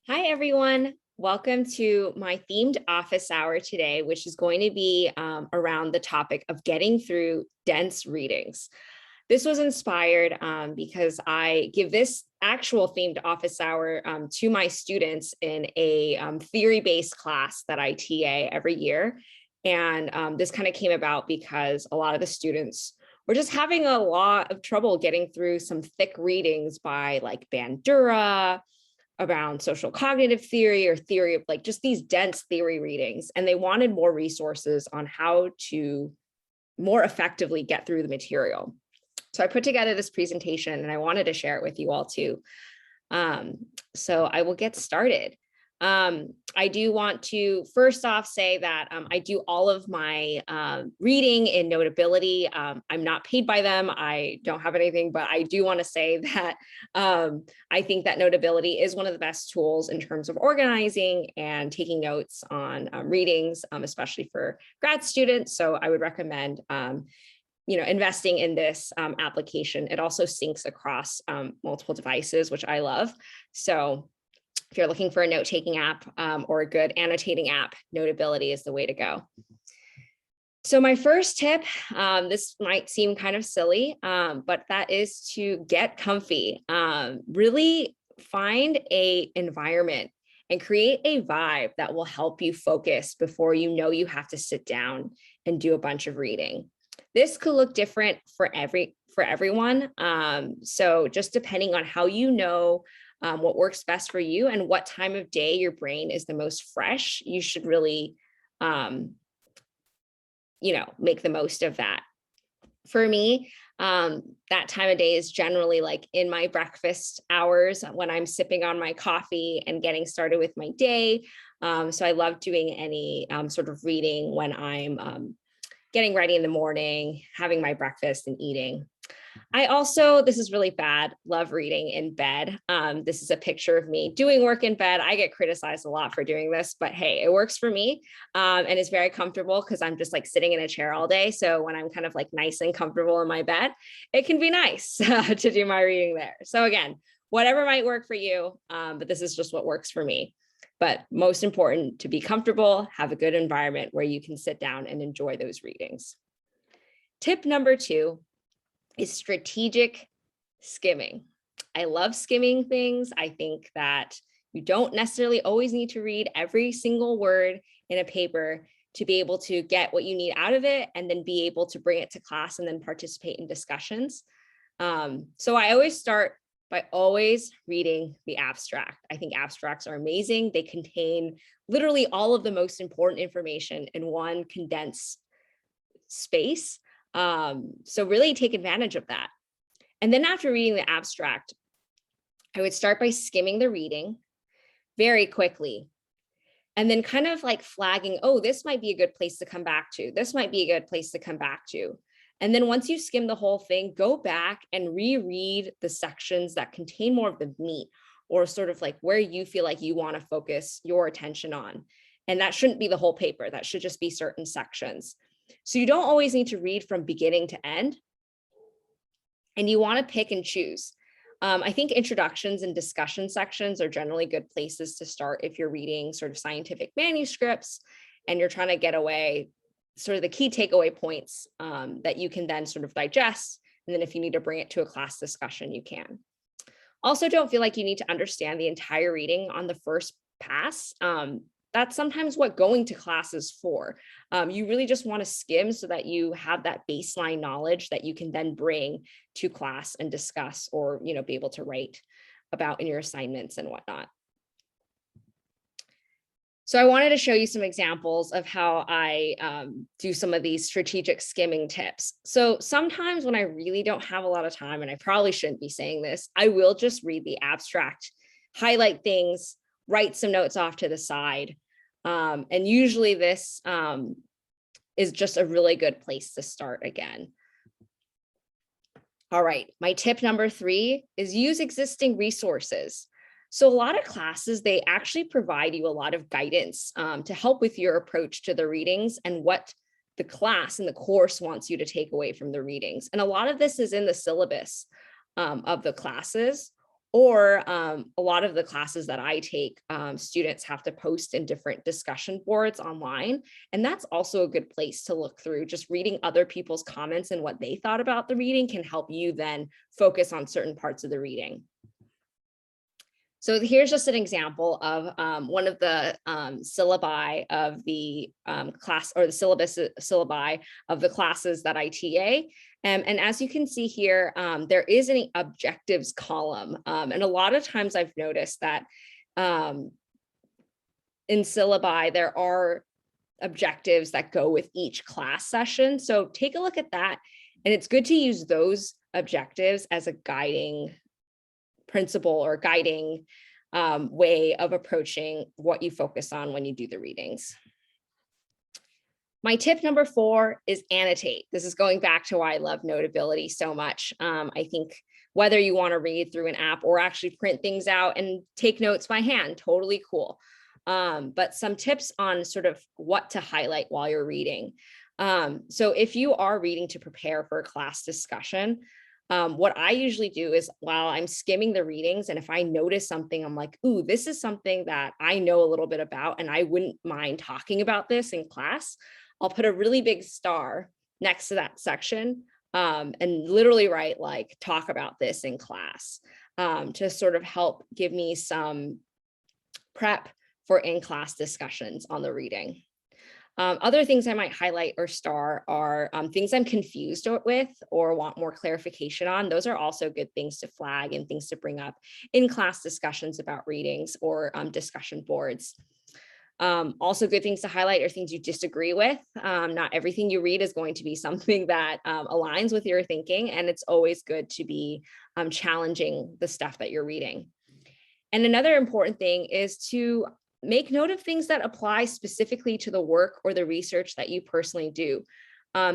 Hi, everyone. Welcome to my themed office hour today, which is going to be around the topic of getting through dense readings. This was inspired because I give this actual themed office hour to my students in a theory-based class that I TA every year. And this kind of came about because a lot of the students were just having a lot of trouble getting through some thick readings by like Bandura, around social cognitive theory or theory of like just these dense theory readings. And they wanted more resources on how to more effectively get through the material. So I put together this presentation and I wanted to share it with you all too. So I will get started. I do want to first off say that I do all of my reading in Notability. I'm not paid by them. I don't have anything, but I do want to say that I think that Notability is one of the best tools in terms of organizing and taking notes on readings, especially for grad students. So I would recommend investing in this application. It also syncs across multiple devices, which I love. So if you're looking for a note-taking app or a good annotating app, Notability is the way to go. So my first tip, this might seem kind of silly, but that is to get comfy. Really find an environment and create a vibe that will help you focus before you know you have to sit down and do a bunch of reading. This could look different for everyone. So just depending on how you know what works best for you and what time of day your brain is the most fresh, you should really, make the most of that. For me, that time of day is generally like in my breakfast hours when I'm sipping on my coffee and getting started with my day. So I love doing any sort of reading when I'm getting ready in the morning, having my breakfast and eating. I also, this is really bad, love reading in bed. This is a picture of me doing work in bed. I get criticized a lot for doing this, but hey, it works for me. And it's very comfortable because I'm just like sitting in a chair all day. So when I'm kind of like nice and comfortable in my bed, it can be nice to do my reading there. So again, whatever might work for you, but this is just what works for me. But most important, to be comfortable, have a good environment where you can sit down and enjoy those readings. Tip number 2 is strategic skimming. I love skimming things. I think that you don't necessarily always need to read every single word in a paper to be able to get what you need out of it and then be able to bring it to class and then participate in discussions. So I always start by always reading the abstract. I think abstracts are amazing. They contain literally all of the most important information in one condensed space. So really take advantage of that. And then after reading the abstract, I would start by skimming the reading very quickly. And then kind of like flagging, oh, this might be a good place to come back to. This might be a good place to come back to. And then once you skim the whole thing, go back and reread the sections that contain more of the meat or sort of like where you feel like you want to focus your attention on. And that shouldn't be the whole paper. That should just be certain sections. So you don't always need to read from beginning to end. And you want to pick and choose. I think introductions and discussion sections are generally good places to start if you're reading sort of scientific manuscripts and you're trying to get away sort of the key takeaway points that you can then sort of digest. And then if you need to bring it to a class discussion, you can. Also, don't feel like you need to understand the entire reading on the first pass. That's sometimes what going to class is for. You really just want to skim so that you have that baseline knowledge that you can then bring to class and discuss or, be able to write about in your assignments and whatnot. So I wanted to show you some examples of how I do some of these strategic skimming tips. So sometimes when I really don't have a lot of time, and I probably shouldn't be saying this, I will just read the abstract, highlight things, write some notes off to the side. And usually this is just a really good place to start again. All right, my tip number 3 is use existing resources. So a lot of classes, they actually provide you a lot of guidance to help with your approach to the readings and what the class and the course wants you to take away from the readings. And a lot of this is in the syllabus of the classes, Or a lot of the classes that I take, students have to post in different discussion boards online. And that's also a good place to look through. Just reading other people's comments and what they thought about the reading can help you then focus on certain parts of the reading. So here's just an example of one of the syllabi of the class, or the syllabi of the classes that I TA. And as you can see here, there is an objectives column. And a lot of times I've noticed that in syllabi, there are objectives that go with each class session. So take a look at that. And it's good to use those objectives as a guiding principle or guiding way of approaching what you focus on when you do the readings. My tip number 4 is annotate. This is going back to why I love Notability so much. I think whether you want to read through an app or actually print things out and take notes by hand, totally cool. But some tips on sort of what to highlight while you're reading. So if you are reading to prepare for a class discussion, what I usually do is while I'm skimming the readings, and if I notice something, I'm like, ooh, this is something that I know a little bit about, and I wouldn't mind talking about this in class, I'll put a really big star next to that section and literally write like, talk about this in class to sort of help give me some prep for in-class discussions on the reading. Other things I might highlight or star are things I'm confused with or want more clarification on. Those are also good things to flag and things to bring up in class discussions about readings or discussion boards. Also good things to highlight are things you disagree with. Not everything you read is going to be something that aligns with your thinking, and it's always good to be challenging the stuff that you're reading. And another important thing is to make note of things that apply specifically to the work or the research that you personally do.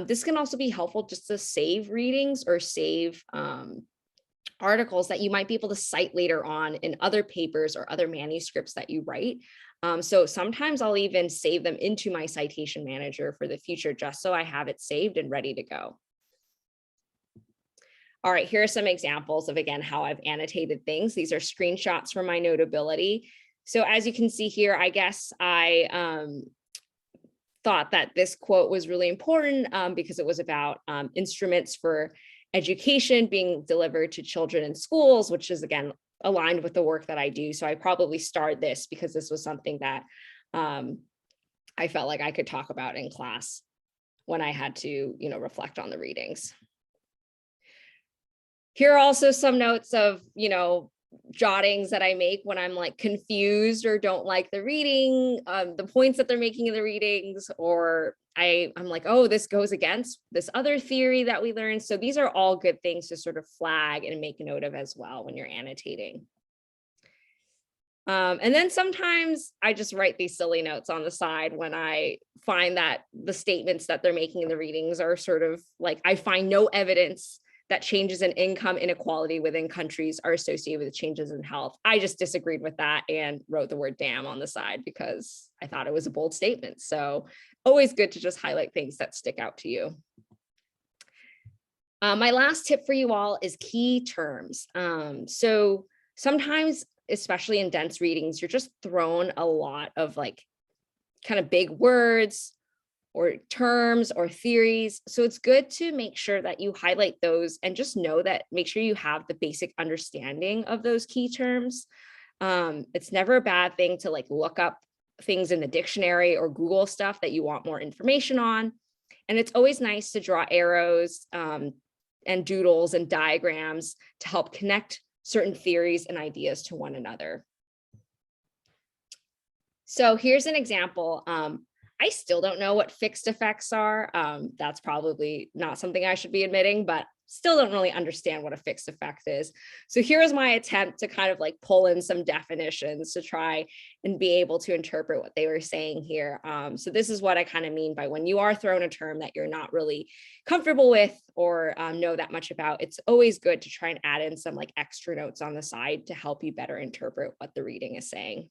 This can also be helpful just to save readings or save articles that you might be able to cite later on in other papers or other manuscripts that you write. So sometimes I'll even save them into my citation manager for the future, just so I have it saved and ready to go. All right, here are some examples of, again, how I've annotated things. These are screenshots from my Notability. So as you can see here, I guess I thought that this quote was really important because it was about instruments for education being delivered to children in schools, which is, again, aligned with the work that I do. So I probably starred this because this was something that I felt like I could talk about in class when I had to, reflect on the readings. Here are also some notes of, jottings that I make when I'm like confused or don't like the reading, the points that they're making in the readings, or I'm like, oh, this goes against this other theory that we learned. So these are all good things to sort of flag and make note of as well when you're annotating. And then sometimes I just write these silly notes on the side when I find that the statements that they're making in the readings are sort of like, I find no evidence that changes in income inequality within countries are associated with changes in health. I just disagreed with that and wrote the word damn on the side because I thought it was a bold statement. So always good to just highlight things that stick out to you. My last tip for you all is key terms. So sometimes, especially in dense readings, you're just thrown a lot of like kind of big words or terms or theories. So it's good to make sure that you highlight those and just know that, make sure you have the basic understanding of those key terms. It's never a bad thing to like look up things in the dictionary or Google stuff that you want more information on. And it's always nice to draw arrows and doodles and diagrams to help connect certain theories and ideas to one another. So here's an example. I still don't know what fixed effects are. That's probably not something I should be admitting, but still don't really understand what a fixed effect is. So here is my attempt to kind of like pull in some definitions to try and be able to interpret what they were saying here. So this is what I kind of mean by when you are thrown a term that you're not really comfortable with or know that much about, it's always good to try and add in some like extra notes on the side to help you better interpret what the reading is saying.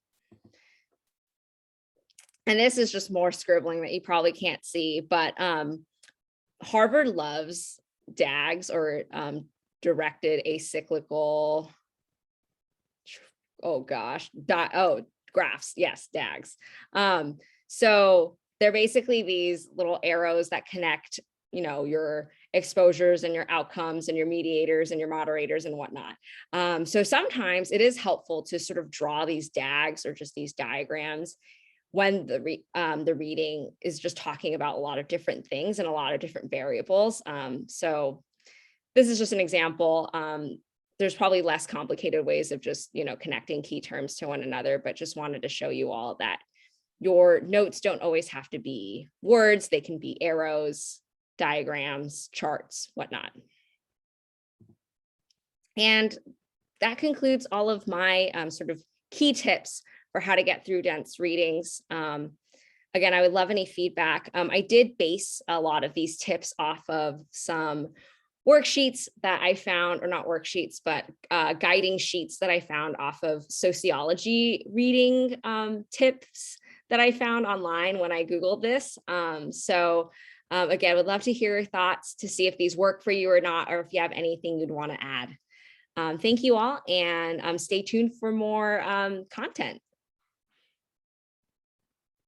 And this is just more scribbling that you probably can't see, but Harvard loves DAGs or directed acyclical oh gosh, graphs. Yes, DAGs. So they're basically these little arrows that connect, your exposures and your outcomes and your mediators and your moderators and whatnot. So sometimes it is helpful to sort of draw these DAGs or just these diagrams when the reading is just talking about a lot of different things and a lot of different variables. So this is just an example. There's probably less complicated ways of just, connecting key terms to one another, but just wanted to show you all that your notes don't always have to be words. They can be arrows, diagrams, charts, whatnot. And that concludes all of my sort of key tips for how to get through dense readings. Again, I would love any feedback. I did base a lot of these tips off of some worksheets that I found, or not worksheets, but guiding sheets that I found off of sociology reading tips that I found online when I Googled this. Again, would love to hear your thoughts to see if these work for you or not, or if you have anything you'd want to add. Thank you all, and stay tuned for more content.